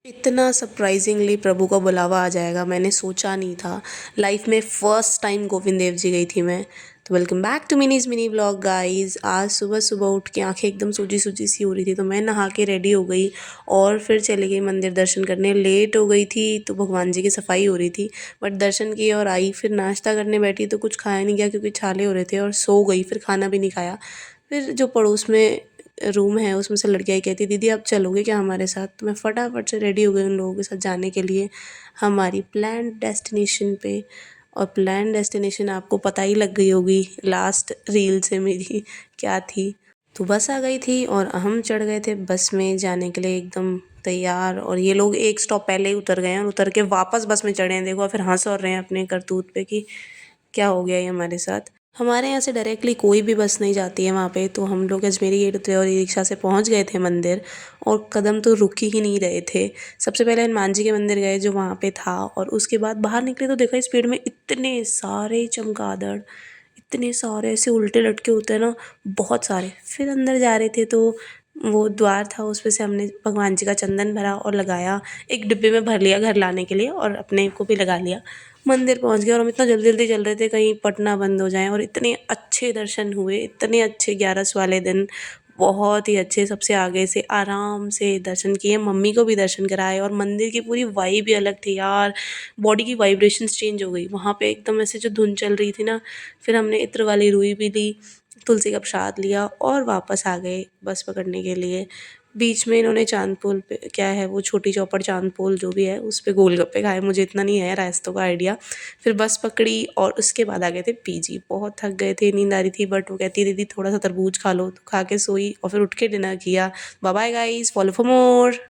इतना सरप्राइजिंगली प्रभु का बुलावा आ जाएगा मैंने सोचा नहीं था। लाइफ में फर्स्ट टाइम गोविंद देव जी गई थी मैं। तो welcome back to Mini's mini blog guys. आज सुबह सुबह उठ के आंखें एकदम सूजी सूजी सी हो रही थी, तो मैं नहा के रेडी हो गई और फिर चली गई मंदिर दर्शन करने। लेट हो गई थी तो भगवान जी की सफाई हो रही थी, बट दर्शन किए और आई। फिर नाश्ता करने बैठी तो कुछ खाया नहीं गया क्योंकि छाले हो रहे थे, और सो गई। फिर खाना भी नहीं खाया। फिर जो पड़ोस में रूम है उसमें से लड़कियाँ ही कहती, दीदी आप चलोगे क्या हमारे साथ? तो मैं फटाफट से रेडी हो गई उन लोगों के साथ जाने के लिए हमारी प्लान्ड डेस्टिनेशन पे। और प्लान्ड डेस्टिनेशन आपको पता ही लग गई होगी लास्ट रील से मेरी क्या थी। तो बस आ गई थी और हम चढ़ गए थे बस में जाने के लिए एकदम तैयार। और ये लोग एक स्टॉप पहले ही उतर गए हैं और उतर के वापस बस में चढ़े हैं, देखो। और फिर हंस और रहे हैं अपने करतूत पे कि क्या हो गया ये हमारे साथ। हमारे यहाँ से डायरेक्टली कोई भी बस नहीं जाती है वहाँ पे, तो हम लोग अजमेरी गेट उतरे और ई रिक्शा से पहुँच गए थे मंदिर। और कदम तो रुक ही नहीं रहे थे। सबसे पहले हनुमान जी के मंदिर गए जो वहाँ पे था, और उसके बाद बाहर निकले तो देखा स्पीड में इतने सारे चमगादड़, इतने सारे ऐसे उल्टे लटके होते हैं ना, बहुत सारे। फिर अंदर जा रहे थे तो वो द्वार था, उस पे से हमने भगवान जी का चंदन भरा और लगाया, एक डिब्बे में भर लिया घर लाने के लिए, और अपने को भी लगा लिया। मंदिर पहुंच गए और हम इतना जल्दी जल्दी चल रहे थे कहीं पट ना बंद हो जाए। और इतने अच्छे दर्शन हुए, इतने अच्छे 11 वाले दिन, बहुत ही अच्छे। सबसे आगे से आराम से दर्शन किए, मम्मी को भी दर्शन कराए। और मंदिर की पूरी वाइब ही अलग थी यार। बॉडी की वाइब्रेशंस चेंज हो गई वहाँ पे एकदम, ऐसे जो धुन चल रही थी ना। फिर हमने इत्र वाली रुई भी ली, तुलसी का प्रसाद लिया और वापस आ गए बस पकड़ने के लिए। बीच में इन्होंने चांदपोल पे, क्या है वो, छोटी चौपड़ चांदपोल जो भी है, उस पे गोलगप्पे खाए। मुझे इतना नहीं है रास्तों का आइडिया। फिर बस पकड़ी और उसके बाद आ गए थे पीजी। बहुत थक गए थे, नींद आ रही थी, बट वो कहती दीदी थोड़ा सा तरबूज खा लो, तो खा के सोई और फिर उठ के डिनर किया। Bye bye guys, follow for more.